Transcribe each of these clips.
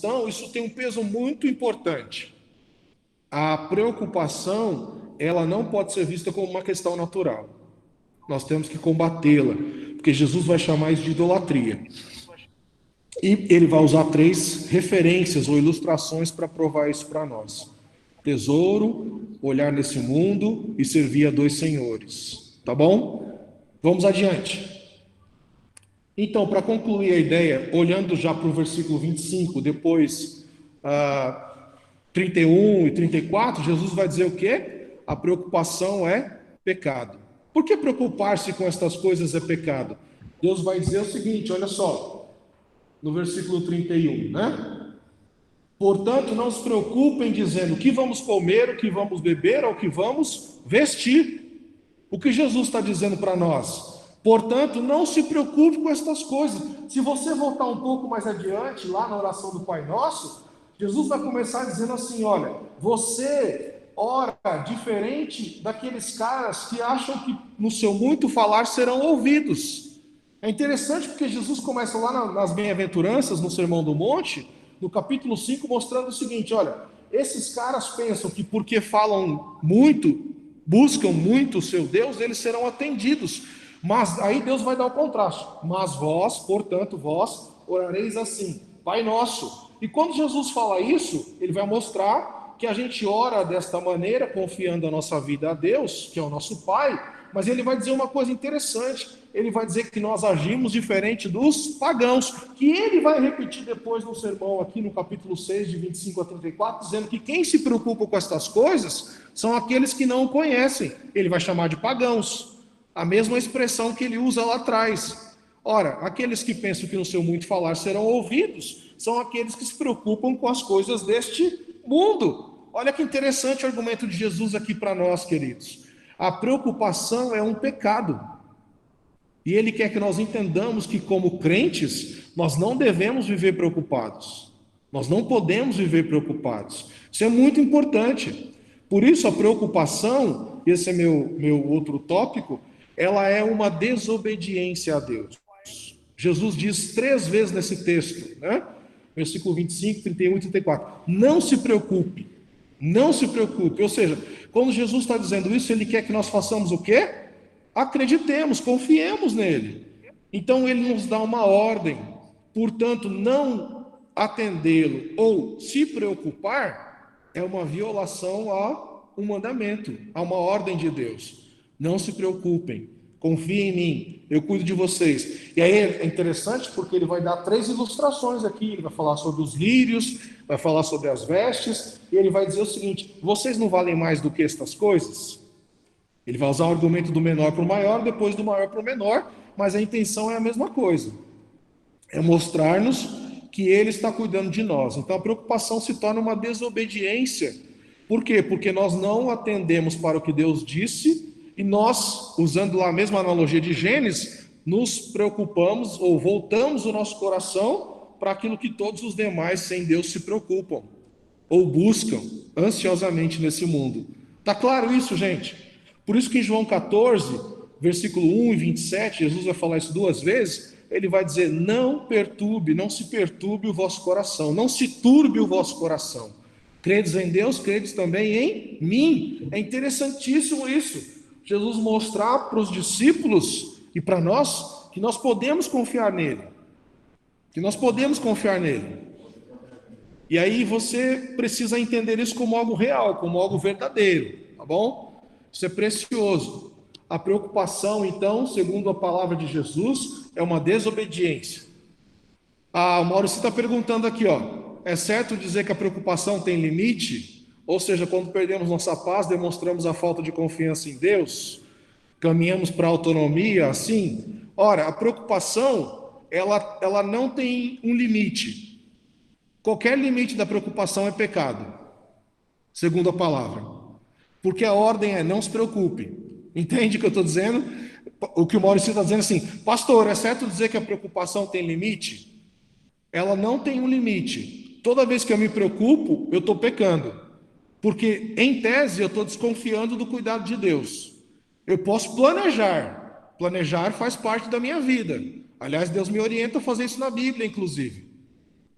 cristão, isso tem um peso muito importante. A preocupação, ela não pode ser vista como uma questão natural. Nós temos que combatê-la, porque Jesus vai chamar isso de idolatria. E ele vai usar três referências ou ilustrações para provar isso para nós: tesouro, olhar nesse mundo e servir a dois senhores. Tá bom? Vamos adiante. Então, para concluir a ideia, olhando já para o versículo 25, depois 31 e 34, Jesus vai dizer o quê? A preocupação é pecado. Por que preocupar-se com estas coisas é pecado? Deus vai dizer o seguinte, olha só, no versículo 31, né? Portanto, não se preocupem dizendo o que vamos comer, o que vamos beber, ou o que vamos vestir. O que Jesus está dizendo para nós? Portanto, não se preocupe com estas coisas. Se você voltar um pouco mais adiante, lá na oração do Pai Nosso, Jesus vai começar dizendo assim, olha, você ora diferente daqueles caras que acham que no seu muito falar serão ouvidos. É interessante porque Jesus começa lá nas bem-aventuranças, no Sermão do Monte, no capítulo 5, mostrando o seguinte, olha, esses caras pensam que porque falam muito, buscam muito o seu Deus, eles serão atendidos. Mas aí Deus vai dar o contraste. Mas vós, portanto, vós orareis assim, Pai Nosso. E quando Jesus fala isso, ele vai mostrar que a gente ora desta maneira, confiando a nossa vida a Deus, que é o nosso Pai, mas ele vai dizer uma coisa interessante. Ele vai dizer que nós agimos diferente dos pagãos, que ele vai repetir depois no sermão aqui no capítulo 6, de 25 a 34, dizendo que quem se preocupa com estas coisas são aqueles que não o conhecem. Ele vai chamar de pagãos. A mesma expressão que ele usa lá atrás. Ora, aqueles que pensam que no seu muito falar serão ouvidos, são aqueles que se preocupam com as coisas deste mundo. Olha que interessante o argumento de Jesus aqui para nós, queridos. A preocupação é um pecado. E ele quer que nós entendamos que, como crentes, nós não devemos viver preocupados. Nós não podemos viver preocupados. Isso é muito importante. Por isso, a preocupação, esse é meu outro tópico, ela é uma desobediência a Deus. Jesus diz 3 vezes nesse texto, né? Versículo 25, 31 e 34. Não se preocupe. Não se preocupe. Ou seja, quando Jesus está dizendo isso, ele quer que nós façamos o quê? Acreditemos, confiemos nele. Então ele nos dá uma ordem. Portanto, não atendê-lo ou se preocupar é uma violação a um mandamento, a uma ordem de Deus. Não se preocupem, confiem em mim, eu cuido de vocês. E aí é interessante porque ele vai dar 3 ilustrações aqui. Ele vai falar sobre os lírios, vai falar sobre as vestes, e ele vai dizer o seguinte: vocês não valem mais do que estas coisas? Ele vai usar o argumento do menor para o maior, depois do maior para o menor, mas a intenção é a mesma coisa. É mostrar-nos que ele está cuidando de nós. Então a preocupação se torna uma desobediência. Por quê? Porque nós não atendemos para o que Deus disse e nós, usando lá a mesma analogia de Gênesis, nos preocupamos ou voltamos o nosso coração para aquilo que todos os demais sem Deus se preocupam ou buscam ansiosamente nesse mundo. Tá claro isso, gente? Por isso que em João 14, versículo 1 e 27, Jesus vai falar isso 2 vezes, ele vai dizer: não perturbe, não se perturbe o vosso coração, não se turbe o vosso coração. Credes em Deus, credes também em mim. É interessantíssimo isso. Jesus mostrar para os discípulos e para nós que nós podemos confiar nele. Que nós podemos confiar nele. E aí você precisa entender isso como algo real, como algo verdadeiro, tá bom? Isso é precioso. A preocupação, então, segundo a palavra de Jesus, é uma desobediência. O Maurício está perguntando aqui, ó, é certo dizer que a preocupação tem limite? Ou seja, quando perdemos nossa paz, demonstramos a falta de confiança em Deus? Caminhamos para a autonomia, assim? Ora, a preocupação, ela não tem um limite. Qualquer limite da preocupação é pecado, segundo a palavra. Porque a ordem é: não se preocupe. Entende o que eu estou dizendo? O que o Maurício está dizendo assim: pastor, é certo dizer que a preocupação tem limite? Ela não tem um limite. Toda vez que eu me preocupo, eu estou pecando. Porque, em tese, eu estou desconfiando do cuidado de Deus. Eu posso planejar. Planejar faz parte da minha vida. Aliás, Deus me orienta a fazer isso na Bíblia, inclusive.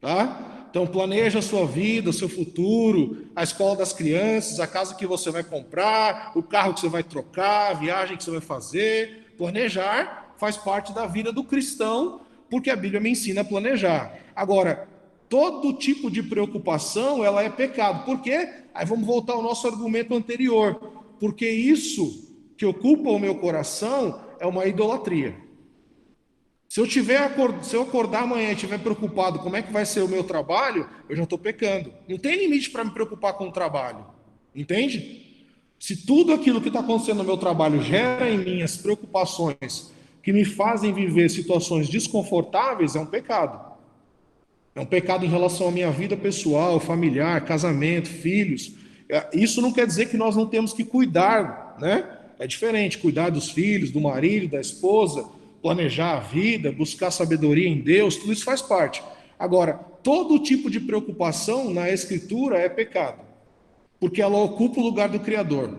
Tá? Então, planeja a sua vida, o seu futuro, a escola das crianças, a casa que você vai comprar, o carro que você vai trocar, a viagem que você vai fazer. Planejar faz parte da vida do cristão, porque a Bíblia me ensina a planejar. Agora, todo tipo de preocupação, ela é pecado. Por quê? Aí vamos voltar ao nosso argumento anterior. Porque isso que ocupa o meu coração é uma idolatria. Se eu acordar amanhã e estiver preocupado como é que vai ser o meu trabalho, eu já estou pecando. Não tem limite para me preocupar com o trabalho. Entende? Se tudo aquilo que está acontecendo no meu trabalho gera em mim as preocupações que me fazem viver situações desconfortáveis, é um pecado. É um pecado em relação à minha vida pessoal, familiar, casamento, filhos. Isso não quer dizer que nós não temos que cuidar, né? É diferente, cuidar dos filhos, do marido, da esposa, planejar a vida, buscar sabedoria em Deus, tudo isso faz parte. Agora, todo tipo de preocupação na Escritura é pecado, porque ela ocupa o lugar do Criador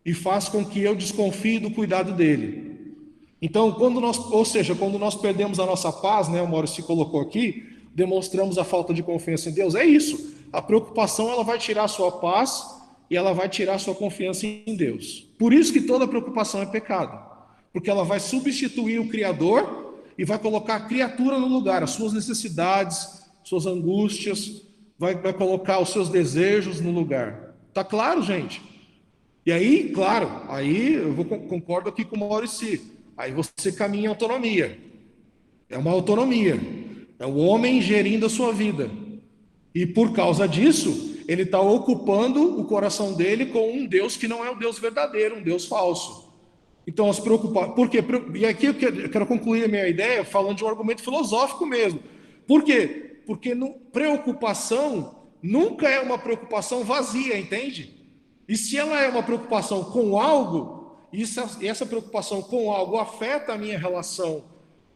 e faz com que eu desconfie do cuidado dele. Então, quando nós perdemos a nossa paz, né, o Maurício se colocou aqui, demonstramos a falta de confiança em Deus, é isso. A preocupação, ela vai tirar a sua paz e ela vai tirar a sua confiança em Deus. Por isso que toda preocupação é pecado, porque ela vai substituir o Criador e vai colocar a criatura no lugar, as suas necessidades, suas angústias, vai colocar os seus desejos no lugar. Tá claro, gente? E aí, claro, aí concordo aqui com o Maurício. Aí você caminha em autonomia. É uma autonomia. É o homem gerindo a sua vida. E por causa disso, ele está ocupando o coração dele com um Deus que não é o Deus verdadeiro, um Deus falso. Então, as preocupações. Por quê? E aqui eu quero concluir a minha ideia falando de um argumento filosófico mesmo. Por quê? Porque preocupação nunca é uma preocupação vazia, entende? E se ela é uma preocupação com algo, e essa preocupação com algo afeta a minha relação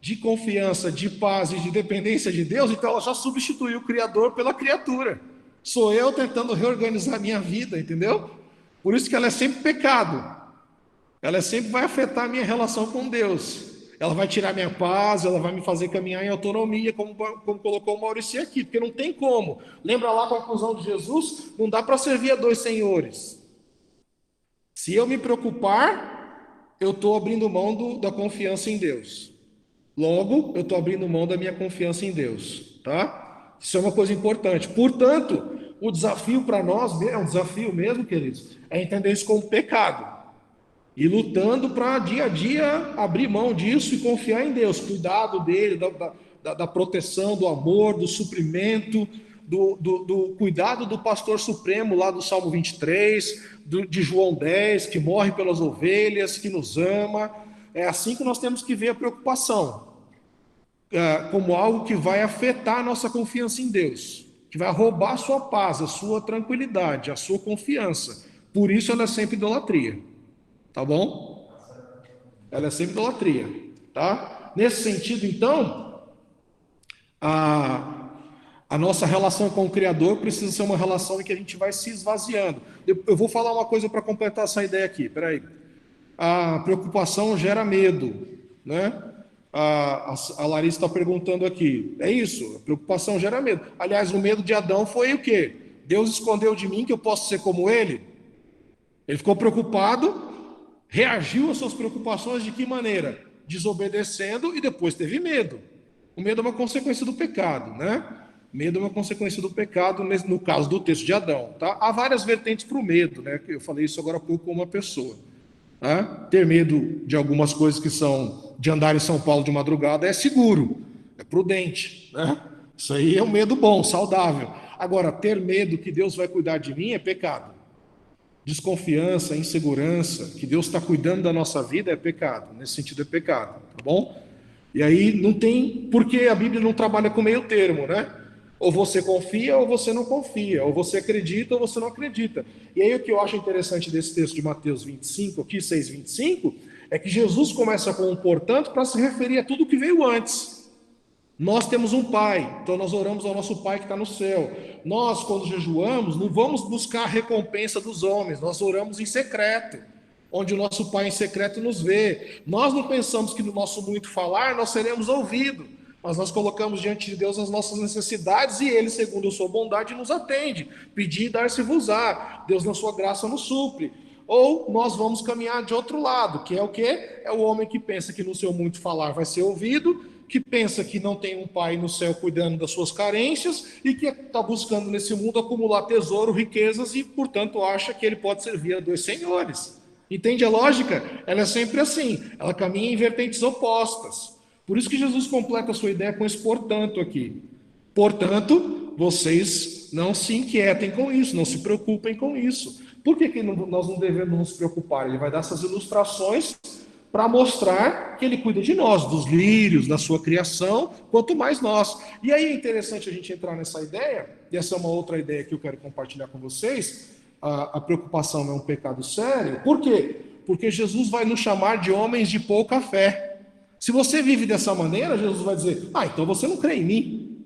de confiança, de paz e de dependência de Deus, então ela já substituiu o Criador pela criatura. Sou eu tentando reorganizar a minha vida, entendeu? Por isso que ela é sempre pecado. Ela sempre vai afetar a minha relação com Deus. Ela vai tirar minha paz, ela vai me fazer caminhar em autonomia, como colocou o Maurício aqui, porque não tem como. Lembra lá a conclusão de Jesus? Não dá para servir a dois senhores. Se eu me preocupar, eu estou abrindo mão da confiança em Deus. Logo, eu estou abrindo mão da minha confiança em Deus, tá? Isso é uma coisa importante. Portanto, o desafio para nós, é um desafio mesmo, queridos, é entender isso como pecado. E lutando para dia a dia abrir mão disso e confiar em Deus, cuidado dele, da proteção, do amor, do suprimento, do cuidado do pastor supremo lá do Salmo 23, de João 10, que morre pelas ovelhas, que nos ama. É assim que nós temos que ver a preocupação, como algo que vai afetar a nossa confiança em Deus, que vai roubar a sua paz, a sua tranquilidade, a sua confiança. Por isso ela é sempre idolatria. Tá bom? Ela é sempre idolatria, tá? Nesse sentido, então, a nossa relação com o Criador precisa ser uma relação em que a gente vai se esvaziando. Eu vou falar uma coisa para completar essa ideia aqui, peraí. A preocupação gera medo, né? A Larissa está perguntando aqui, é isso, a preocupação gera medo. Aliás, o medo de Adão foi o quê? Deus escondeu de mim que eu posso ser como ele? Ele ficou preocupado, reagiu às suas preocupações de que maneira? Desobedecendo e depois teve medo. O medo é uma consequência do pecado, né? Medo é uma consequência do pecado, no caso do texto de Adão, tá? Há várias vertentes para o medo, né? Eu falei isso agora há pouco com uma pessoa. Tá? Ter medo de algumas coisas que são de andar em São Paulo de madrugada é seguro, é prudente, né? Isso aí é um medo bom, saudável. Agora, ter medo que Deus vai cuidar de mim é pecado. Desconfiança, insegurança, que Deus está cuidando da nossa vida é pecado. Nesse sentido é pecado, tá bom? E aí não tem, porque a Bíblia não trabalha com meio termo, né? Ou você confia ou você não confia, ou você acredita ou você não acredita. E aí o que eu acho interessante desse texto de Mateus 25, aqui 6:25, é que Jesus começa com um portanto para se referir a tudo que veio antes. Nós temos um Pai, então nós oramos ao nosso Pai que está no céu. Nós, quando jejuamos, não vamos buscar a recompensa dos homens, nós oramos em secreto, onde o nosso Pai em secreto nos vê. Nós não pensamos que no nosso muito falar nós seremos ouvidos, mas nós colocamos diante de Deus as nossas necessidades e Ele, segundo a sua bondade, nos atende. Pedir e dar-se-vos-á. Deus, na sua graça, nos supre. Ou nós vamos caminhar de outro lado, que é o quê? É o homem que pensa que no seu muito falar vai ser ouvido, que pensa que não tem um pai no céu cuidando das suas carências e que está buscando nesse mundo acumular tesouro, riquezas e, portanto, acha que ele pode servir a dois senhores. Entende a lógica? Ela é sempre assim, ela caminha em vertentes opostas. Por isso que Jesus completa a sua ideia com esse portanto aqui. Portanto, vocês não se inquietem com isso, não se preocupem com isso. Por que nós não devemos nos preocupar? Ele vai dar essas ilustrações para mostrar que ele cuida de nós, dos lírios, da sua criação, quanto mais nós. E aí é interessante a gente entrar nessa ideia, e essa é uma outra ideia que eu quero compartilhar com vocês. A preocupação é um pecado sério. Por quê? Porque Jesus vai nos chamar de homens de pouca fé. Se você vive dessa maneira, Jesus vai dizer, então você não crê em mim.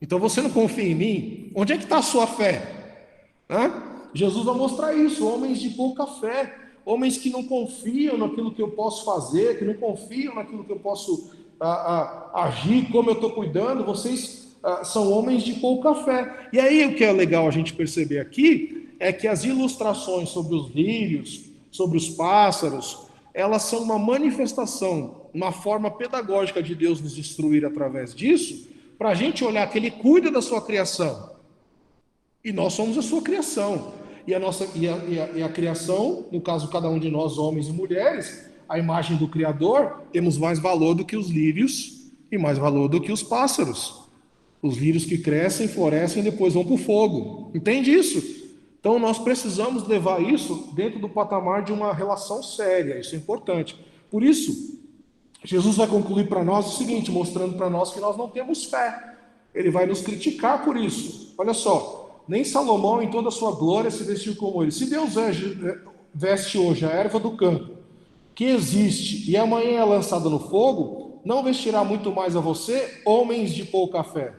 Então você não confia em mim. Onde é que está a sua fé? Jesus vai mostrar isso, homens de pouca fé. Homens que não confiam naquilo que eu posso fazer, que não confiam naquilo que eu posso agir, como eu estou cuidando. Vocês são homens de pouca fé. E aí o que é legal a gente perceber aqui é que as ilustrações sobre os lírios, sobre os pássaros, elas são uma manifestação, uma forma pedagógica de Deus nos instruir através disso, para a gente olhar que Ele cuida da sua criação. E nós somos a sua criação. E a criação, no caso cada um de nós, homens e mulheres, a imagem do Criador, temos mais valor do que os lírios e mais valor do que os pássaros. Os lírios que crescem, florescem e depois vão para o fogo. Entende isso? Então nós precisamos levar isso dentro do patamar de uma relação séria. Isso é importante. Por isso, Jesus vai concluir para nós o seguinte, mostrando para nós que nós não temos fé. Ele vai nos criticar por isso. Olha só, nem Salomão em toda a sua glória se vestiu como ele. Se Deus veste hoje a erva do campo, que existe e amanhã é lançada no fogo, não vestirá muito mais a você, homens de pouca fé.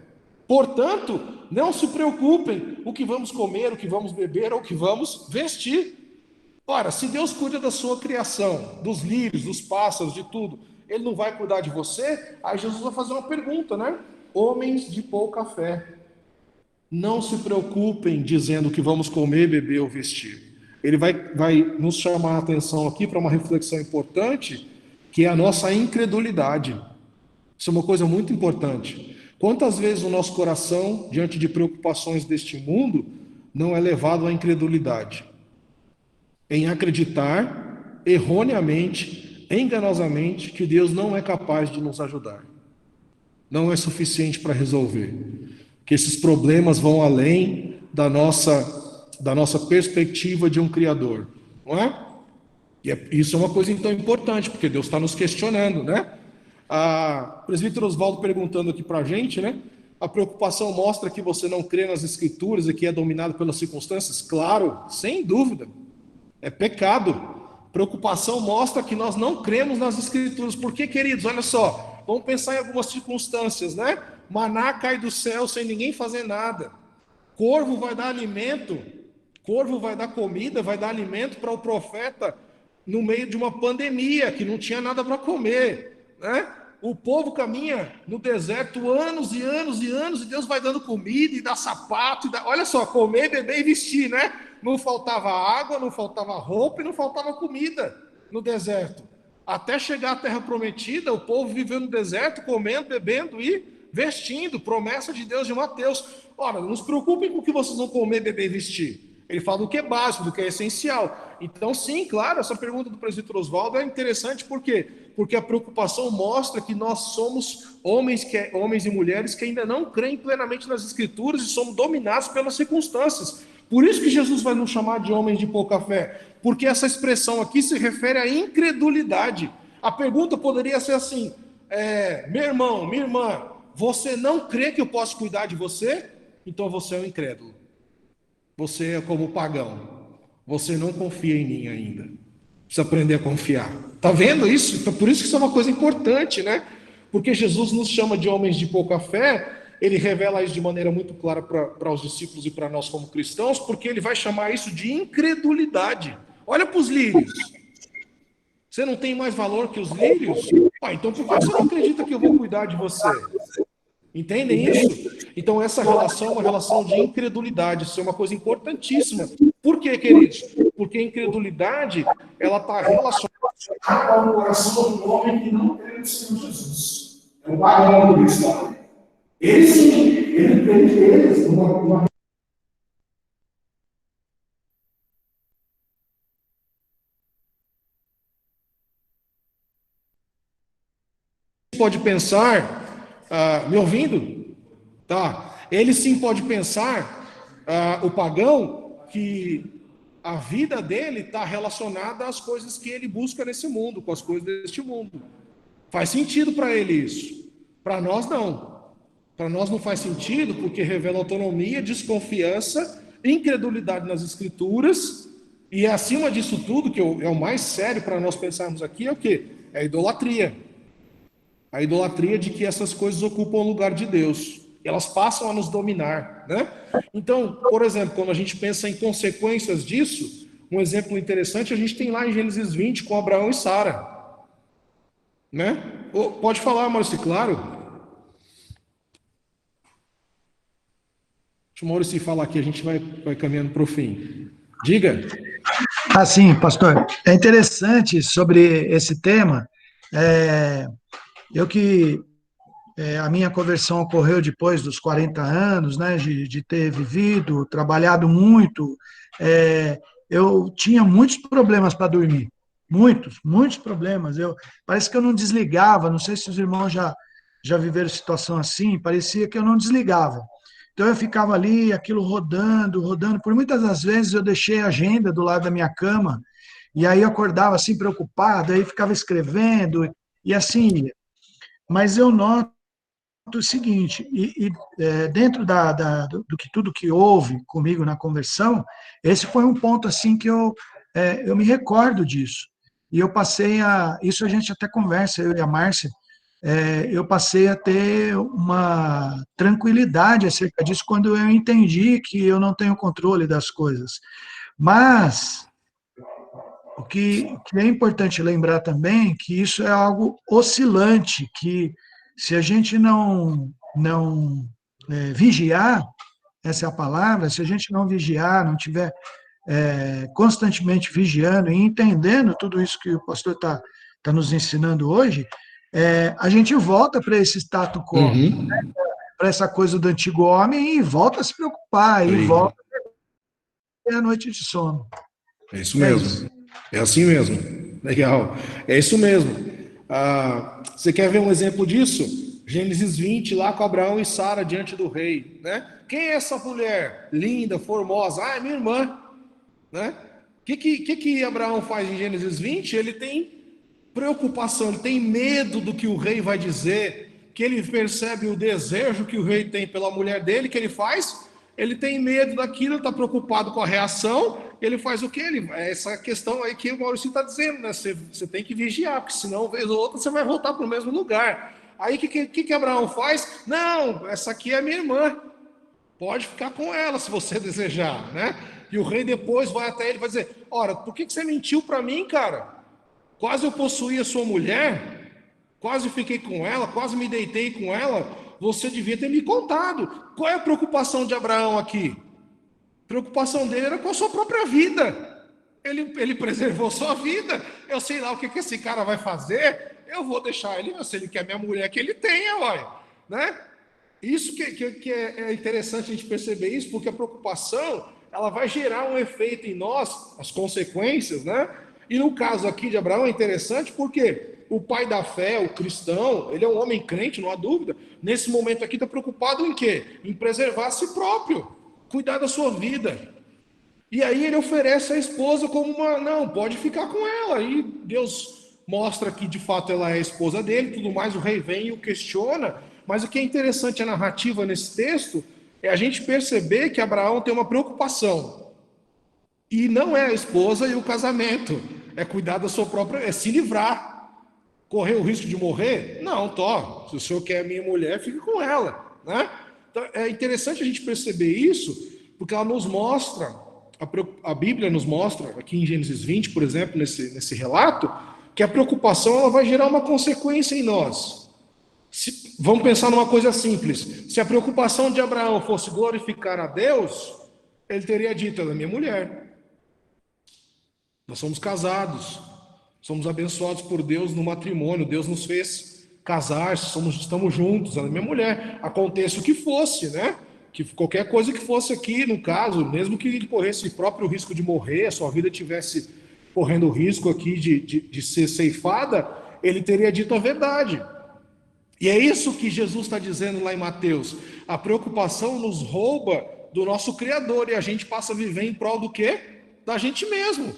Portanto, não se preocupem o que vamos comer, o que vamos beber ou o que vamos vestir. Ora, se Deus cuida da sua criação, dos lírios, dos pássaros, de tudo, Ele não vai cuidar de você? Aí Jesus vai fazer uma pergunta, né? Homens de pouca fé, não se preocupem dizendo que vamos comer, beber ou vestir. Ele vai nos chamar a atenção aqui para uma reflexão importante, que é a nossa incredulidade. Isso é uma coisa muito importante. Quantas vezes o nosso coração, diante de preocupações deste mundo, não é levado à incredulidade? Em acreditar erroneamente, enganosamente, que Deus não é capaz de nos ajudar. Não é suficiente para resolver. Que esses problemas vão além da nossa perspectiva de um Criador. Não é? Isso é uma coisa então importante, porque Deus está nos questionando, né? O presbítero Oswaldo perguntando aqui para a gente, né? A preocupação mostra que você não crê nas Escrituras e que é dominado pelas circunstâncias? Claro, sem dúvida. É pecado. Preocupação mostra que nós não cremos nas Escrituras. Por quê, queridos? Olha só, vamos pensar em algumas circunstâncias, né? Maná cai do céu sem ninguém fazer nada. Corvo vai dar alimento, corvo vai dar comida, vai dar alimento para o profeta no meio de uma pandemia, que não tinha nada para comer, né? O povo caminha no deserto anos e anos e anos, e Deus vai dando comida e dá sapato, olha só, comer, beber e vestir, né? Não faltava água, não faltava roupa e não faltava comida no deserto. Até chegar à terra prometida, o povo viveu no deserto, comendo, bebendo e vestindo, promessa de Deus de Mateus. Ora, não se preocupem com o que vocês vão comer, beber e vestir. Ele fala do que é básico, do que é essencial. Então, sim, claro, essa pergunta do presbítero Oswaldo é interessante, por quê? Porque a preocupação mostra que nós somos homens e mulheres que ainda não creem plenamente nas Escrituras e somos dominados pelas circunstâncias. Por isso que Jesus vai nos chamar de homens de pouca fé, porque essa expressão aqui se refere à incredulidade. A pergunta poderia ser assim, meu irmão, minha irmã, você não crê que eu posso cuidar de você? Então você é um incrédulo. Você é como pagão. Você não confia em mim ainda. Precisa aprender a confiar. Está vendo isso? Então, por isso que isso é uma coisa importante, né? Porque Jesus nos chama de homens de pouca fé. Ele revela isso de maneira muito clara para os discípulos e para nós como cristãos, porque ele vai chamar isso de incredulidade. Olha para os lírios. Você não tem mais valor que os lírios? Então por que você não acredita que eu vou cuidar de você? Entendem isso? Então essa relação é uma relação de incredulidade. Isso é uma coisa importantíssima. Por quê, queridos? Porque a incredulidade, ela está relacionada ao coração do homem que não crê no Senhor Jesus. É o pagão cristão. Ele sim, ele uma pode pensar, me ouvindo? Tá. Ele sim pode pensar, o pagão, que a vida dele está relacionada às coisas que ele busca nesse mundo, com as coisas deste mundo. Faz sentido para ele isso. Para nós, não. Para nós não faz sentido, porque revela autonomia, desconfiança, incredulidade nas escrituras, e acima disso tudo, que é o mais sério para nós pensarmos aqui, é o quê? É a idolatria. A idolatria de que essas coisas ocupam o lugar de Deus. Elas passam a nos dominar, né? Então, por exemplo, quando a gente pensa em consequências disso, um exemplo interessante a gente tem lá em Gênesis 20 com Abraão e Sara, né? Pode falar, Maurício, claro. Deixa o Maurício falar aqui, a gente vai caminhando para o fim. Diga. Sim, pastor. É interessante sobre esse tema. Eu que a minha conversão ocorreu depois dos 40 anos, né, de ter vivido, trabalhado muito. Eu tinha muitos problemas para dormir, muitos problemas. Parece que eu não desligava, não sei se os irmãos já viveram situação assim, parecia que eu não desligava. Então eu ficava ali, aquilo rodando, rodando. Por muitas das vezes eu deixei a agenda do lado da minha cama, e aí eu acordava assim preocupado, aí ficava escrevendo, e assim ia. Mas eu noto o seguinte, dentro do que tudo que houve comigo na conversão, esse foi um ponto assim que eu me recordo disso. E eu passei isso a gente até conversa, eu e a Márcia, eu passei a ter uma tranquilidade acerca disso quando eu entendi que eu não tenho controle das coisas. Mas o que é importante lembrar também que isso é algo oscilante, que se a gente não vigiar, essa é a palavra, se a gente não vigiar, não tiver constantemente vigiando e entendendo tudo isso que o pastor tá nos ensinando hoje, a gente volta para esse status quo, Uhum. para essa coisa do antigo homem e volta a se preocupar, e volta a ter a noite de sono. É isso É isso. mesmo. É assim mesmo. Legal. É isso mesmo. Você quer ver um exemplo disso? Gênesis 20, lá com Abraão e Sara diante do rei, né? Quem é essa mulher linda, formosa? É minha irmã, né? O que Abraão faz em Gênesis 20? Ele tem preocupação, ele tem medo do que o rei vai dizer, que ele percebe o desejo que o rei tem pela mulher dele, que ele faz? Ele tem medo daquilo, está preocupado com a reação, ele faz o que? Essa questão aí que o Maurício está dizendo, né? Você tem que vigiar, porque senão, uma vez ou outra, você vai voltar para o mesmo lugar. Aí o que Abraão faz? Não, essa aqui é minha irmã, pode ficar com ela se você desejar, né? E o rei depois vai até ele e vai dizer: ora, por que você mentiu para mim, cara? Quase eu possuí a sua mulher, quase fiquei com ela, quase me deitei com ela, você devia ter me contado. Qual é a preocupação de Abraão aqui? A preocupação dele era com a sua própria vida. Ele preservou sua vida. Eu sei lá o que esse cara vai fazer, eu vou deixar ele, se ele quer minha mulher, que ele tenha, uai, né? Isso que é interessante a gente perceber isso, porque a preocupação, ela vai gerar um efeito em nós, as consequências, né? E no caso aqui de Abraão é interessante porque o pai da fé, o cristão, ele é um homem crente, não há dúvida. Nesse momento aqui está preocupado em quê? Em preservar a si próprio, cuidar da sua vida. E aí ele oferece a esposa como não, pode ficar com ela. E Deus mostra que de fato ela é a esposa dele, tudo mais, o rei vem e o questiona. Mas o que é interessante a narrativa nesse texto é a gente perceber que Abraão tem uma preocupação. E não é a esposa e o casamento, é cuidar da sua própria, é se livrar. Correr o risco de morrer? Não, se o senhor quer a minha mulher, fique com ela, né? Então, é interessante a gente perceber isso, porque ela nos mostra, a Bíblia nos mostra, aqui em Gênesis 20, por exemplo, nesse relato, que a preocupação ela vai gerar uma consequência em nós. Vamos pensar numa coisa simples. Se a preocupação de Abraão fosse glorificar a Deus, ele teria dito: ela é minha mulher. Nós somos casados. Somos abençoados por Deus no matrimônio. Deus nos fez casar, estamos juntos. Ela é minha mulher. Aconteça o que fosse, né? Que qualquer coisa que fosse aqui, no caso, mesmo que ele corresse o próprio risco de morrer, a sua vida tivesse correndo o risco aqui de ser ceifada, ele teria dito a verdade. E é isso que Jesus está dizendo lá em Mateus. A preocupação nos rouba do nosso Criador e a gente passa a viver em prol do quê? Da gente mesmo.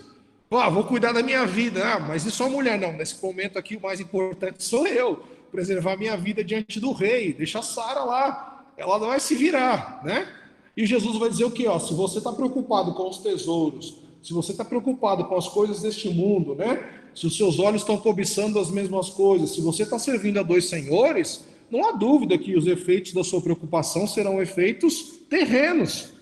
Vou cuidar da minha vida. Mas e sua mulher? Não, nesse momento aqui o mais importante sou eu. Preservar minha vida diante do rei. Deixa a Sara lá. Ela não vai se virar, né? E Jesus vai dizer o quê? Se você está preocupado com os tesouros, se você está preocupado com as coisas deste mundo, né? Se os seus olhos estão cobiçando as mesmas coisas, se você está servindo a dois senhores, não há dúvida que os efeitos da sua preocupação serão efeitos terrenos.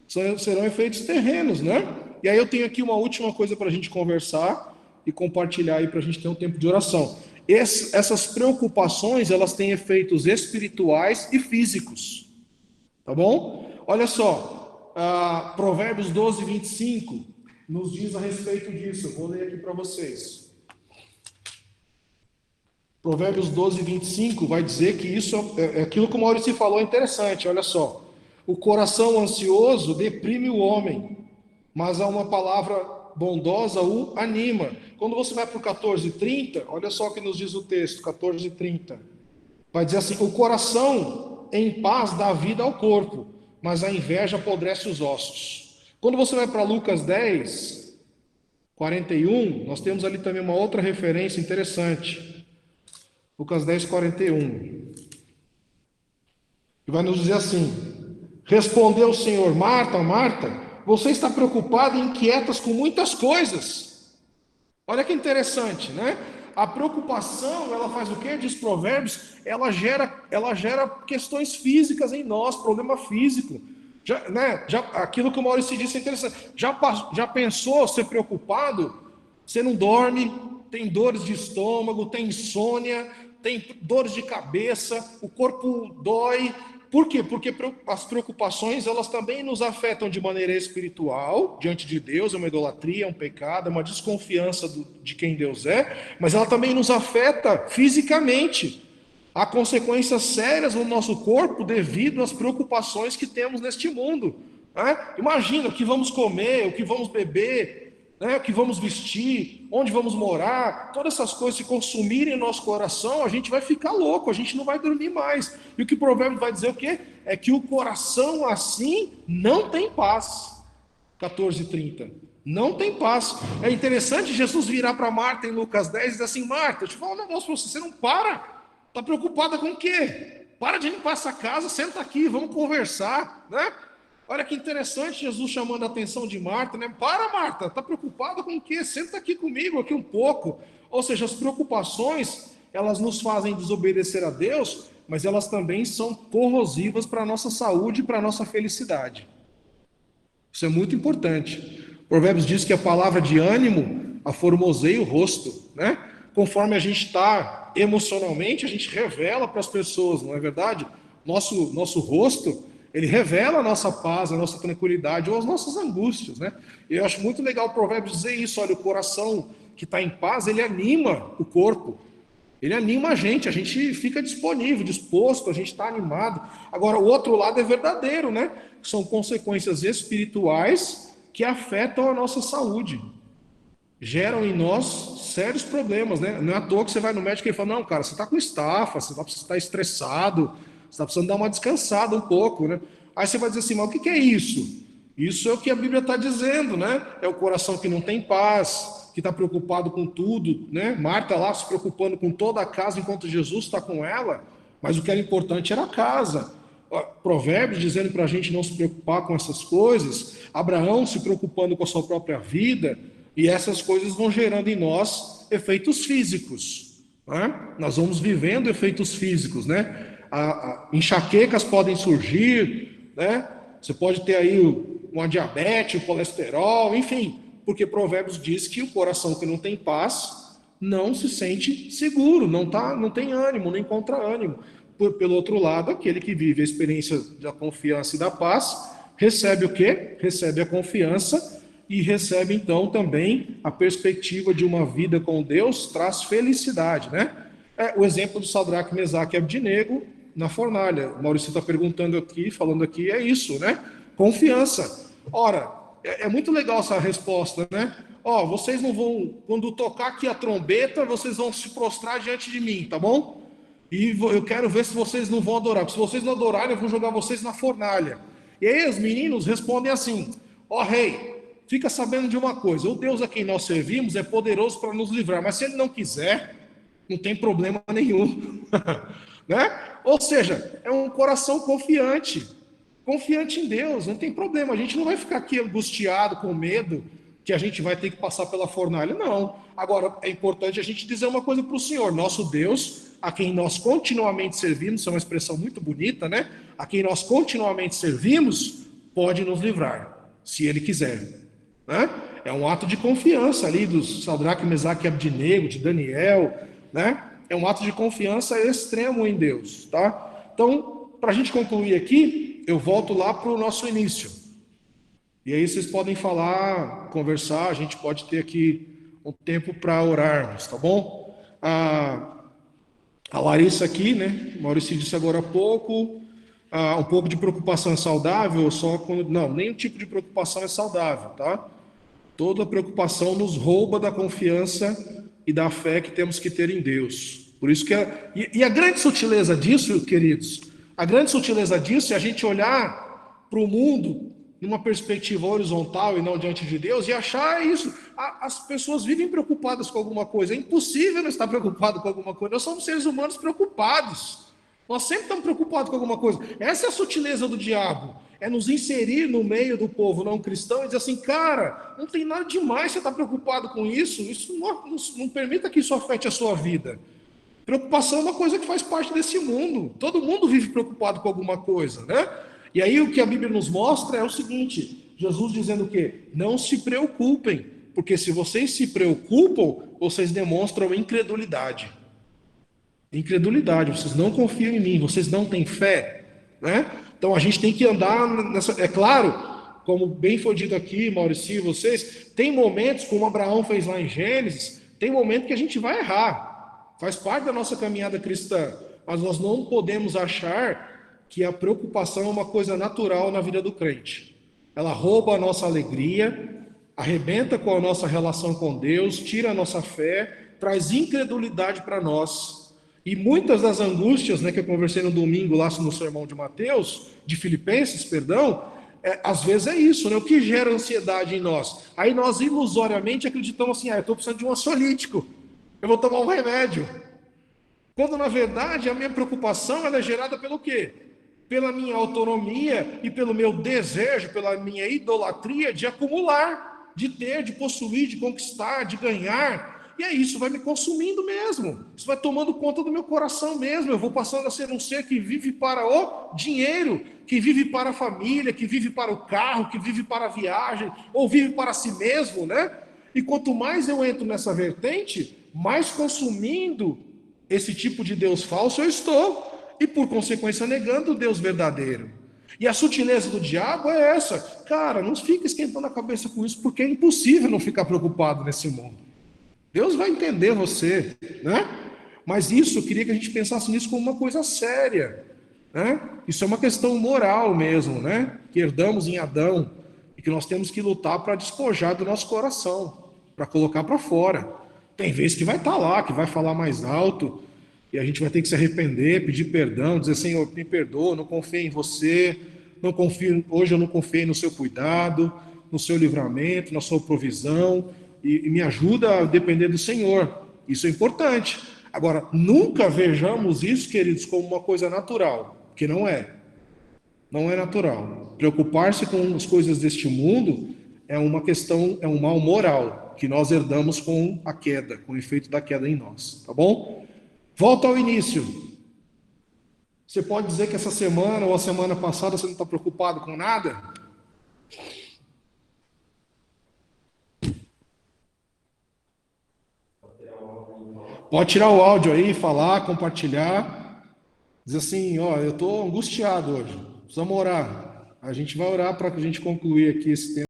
Serão efeitos terrenos, né? E aí eu tenho aqui uma última coisa para a gente conversar e compartilhar aí para a gente ter um tempo de oração. Essas preocupações, elas têm efeitos espirituais e físicos. Tá bom? Olha só, Provérbios 12, 25 nos diz a respeito disso. Eu vou ler aqui para vocês. Provérbios 12, 25 vai dizer que isso é aquilo que o Maurício falou, é interessante. Olha só, o coração ansioso deprime o homem, mas uma palavra bondosa o anima. Quando você vai para o 14:30, olha só o que nos diz o texto, 14:30. Vai dizer assim: o coração em paz dá vida ao corpo, mas a inveja apodrece os ossos. Quando você vai para Lucas 10, 41, nós temos ali também uma outra referência interessante. Lucas 10, 41. E vai nos dizer assim: respondeu o Senhor: Marta, Marta, você está preocupada e inquieta com muitas coisas. Olha que interessante, né? A preocupação, ela faz o quê? Diz Provérbios, ela gera questões físicas em nós, problema físico. Aquilo que o Maurício disse é interessante. Já pensou ser preocupado? Você não dorme, tem dores de estômago, tem insônia, tem dores de cabeça, o corpo dói. Por quê? Porque as preocupações, elas também nos afetam de maneira espiritual, diante de Deus, é uma idolatria, é um pecado, é uma desconfiança de quem Deus é, mas ela também nos afeta fisicamente. Há consequências sérias no nosso corpo devido às preocupações que temos neste mundo. Né? Imagina o que vamos comer, o que vamos beber, né, o que vamos vestir, onde vamos morar, todas essas coisas se consumirem em nosso coração, a gente vai ficar louco, a gente não vai dormir mais. E o que o provérbio vai dizer o quê? É que o coração assim não tem paz. 14:30. Não tem paz. É interessante Jesus virar para Marta em Lucas 10 e dizer assim: Marta, deixa eu falar um negócio para você, você não para? Está preocupada com o quê? Para de limpar essa casa, senta aqui, vamos conversar, né? Olha que interessante Jesus chamando a atenção de Marta, né? Para, Marta, está preocupada com o quê? Senta aqui comigo, aqui um pouco. Ou seja, as preocupações, elas nos fazem desobedecer a Deus, mas elas também são corrosivas para a nossa saúde e para a nossa felicidade. Isso é muito importante. Provérbios diz que a palavra de ânimo aformoseia o rosto, né? Conforme a gente está emocionalmente, a gente revela para as pessoas, não é verdade? Nosso rosto, ele revela a nossa paz, a nossa tranquilidade ou as nossas angústias, né? E eu acho muito legal o Provérbios dizer isso. Olha, o coração que está em paz, ele anima o corpo, ele anima a gente fica disponível, disposto, a gente está animado. Agora, o outro lado é verdadeiro, né? São consequências espirituais que afetam a nossa saúde, geram em nós sérios problemas, né? Não é à toa que você vai no médico e ele fala: não, cara, você está com estafa, você está estressado, você está precisando dar uma descansada um pouco, né? Aí você vai dizer assim: mas o que é isso? Isso é o que a Bíblia está dizendo, né? É o coração que não tem paz, que está preocupado com tudo, né? Marta lá se preocupando com toda a casa enquanto Jesus está com ela, mas o que era importante era a casa. Provérbios dizendo para a gente não se preocupar com essas coisas, Abraão se preocupando com a sua própria vida, e essas coisas vão gerando em nós efeitos físicos, né? Nós vamos vivendo efeitos físicos, né? Enxaquecas podem surgir, né? Você pode ter aí uma diabetes, o colesterol, enfim, porque Provérbios diz que o coração que não tem paz não se sente seguro, não tem ânimo, não encontra ânimo. Pelo outro lado, aquele que vive a experiência da confiança e da paz, recebe o quê? Recebe a confiança e recebe então também a perspectiva de uma vida com Deus, traz felicidade, né? O exemplo do Sadraque, Mesaque e Abdinego na fornalha. O Maurício está perguntando aqui, falando aqui, é isso, né? Confiança. Ora, é muito legal essa resposta, né? Ó, vocês não vão, quando tocar aqui a trombeta, vocês vão se prostrar diante de mim, tá bom? E eu quero ver se vocês não vão adorar. Porque se vocês não adorarem, eu vou jogar vocês na fornalha. E aí os meninos respondem assim: ó rei, fica sabendo de uma coisa, o Deus a quem nós servimos é poderoso para nos livrar, mas se ele não quiser, não tem problema nenhum. Né? Ou seja, é um coração confiante, confiante em Deus, não tem problema. A gente não vai ficar aqui angustiado, com medo que a gente vai ter que passar pela fornalha, não. Agora, é importante a gente dizer uma coisa para o Senhor: nosso Deus, a quem nós continuamente servimos, isso é uma expressão muito bonita, né? A quem nós continuamente servimos, pode nos livrar, se Ele quiser. Né? É um ato de confiança ali dos Sadraque, Mesaque e Abdinego, de Daniel, né? É um ato de confiança extremo em Deus, tá? Então, para a gente concluir aqui, eu volto lá para o nosso início. E aí vocês podem falar, conversar, a gente pode ter aqui um tempo para orarmos, tá bom? A Larissa aqui, né? O Maurício disse agora há pouco, um pouco de preocupação é saudável, só quando... Não, nenhum tipo de preocupação é saudável, tá? Toda preocupação nos rouba da confiança e da fé que temos que ter em Deus. Por isso que e a grande sutileza disso, queridos, a grande sutileza disso é a gente olhar para o mundo numa perspectiva horizontal e não diante de Deus e achar isso. As pessoas vivem preocupadas com alguma coisa. É impossível não estar preocupado com alguma coisa. Nós somos seres humanos preocupados. Nós sempre estamos preocupados com alguma coisa. Essa é a sutileza do diabo. É nos inserir no meio do povo não cristão e dizer assim, cara, não tem nada demais você estar preocupado com isso. Isso não permita que isso afete a sua vida. Preocupação é uma coisa que faz parte desse mundo. Todo mundo vive preocupado com alguma coisa, né? E aí o que a Bíblia nos mostra é o seguinte: Jesus dizendo o quê? Não se preocupem, porque se vocês se preocupam, vocês demonstram incredulidade. Incredulidade, vocês não confiam em mim, vocês não têm fé, né? Então a gente tem que andar nessa. É claro, como bem foi dito aqui, Maurício e vocês, tem momentos, como Abraão fez lá em Gênesis, tem momento que a gente vai errar, faz parte da nossa caminhada cristã, mas nós não podemos achar que a preocupação é uma coisa natural na vida do crente. Ela rouba a nossa alegria, arrebenta com a nossa relação com Deus, tira a nossa fé, traz incredulidade para nós. E muitas das angústias, né, que eu conversei no domingo lá no sermão de Mateus, de Filipenses, perdão, às vezes é isso, né? O que gera ansiedade em nós? Aí nós ilusoriamente acreditamos assim, eu estou precisando de um ansiolítico, eu vou tomar um remédio. Quando na verdade a minha preocupação ela é gerada pelo quê? Pela minha autonomia e pelo meu desejo, pela minha idolatria de acumular, de ter, de possuir, de conquistar, de ganhar. E aí isso vai me consumindo mesmo. Isso vai tomando conta do meu coração mesmo. Eu vou passando a ser um ser que vive para o dinheiro, que vive para a família, que vive para o carro, que vive para a viagem, ou vive para si mesmo, né? E quanto mais eu entro nessa vertente, mais consumindo esse tipo de Deus falso eu estou. E por consequência negando o Deus verdadeiro. E a sutileza do diabo é essa. Cara, não fica esquentando a cabeça com isso, porque é impossível não ficar preocupado nesse mundo. Deus vai entender você, né? Mas isso, eu queria que a gente pensasse nisso como uma coisa séria, né? Isso é uma questão moral mesmo, né? Que herdamos em Adão e que nós temos que lutar para despojar do nosso coração, para colocar para fora. Tem vezes que vai estar lá, que vai falar mais alto, e a gente vai ter que se arrepender, pedir perdão, dizer, Senhor, me perdoa, não confio em você, não confio, hoje eu não confiei no seu cuidado, no seu livramento, na sua provisão, e me ajuda a depender do Senhor. Isso é importante. Agora, nunca vejamos isso, queridos, como uma coisa natural, que não é. Não é natural. Preocupar-se com as coisas deste mundo é uma questão, é um mal moral que nós herdamos com a queda, com o efeito da queda em nós, tá bom? Volta ao início. Você pode dizer que essa semana ou a semana passada você não está preocupado com nada? Pode tirar o áudio aí, falar, compartilhar. Diz assim, ó, eu estou angustiado hoje. Precisamos orar. A gente vai orar para que a gente concluir aqui esse tema.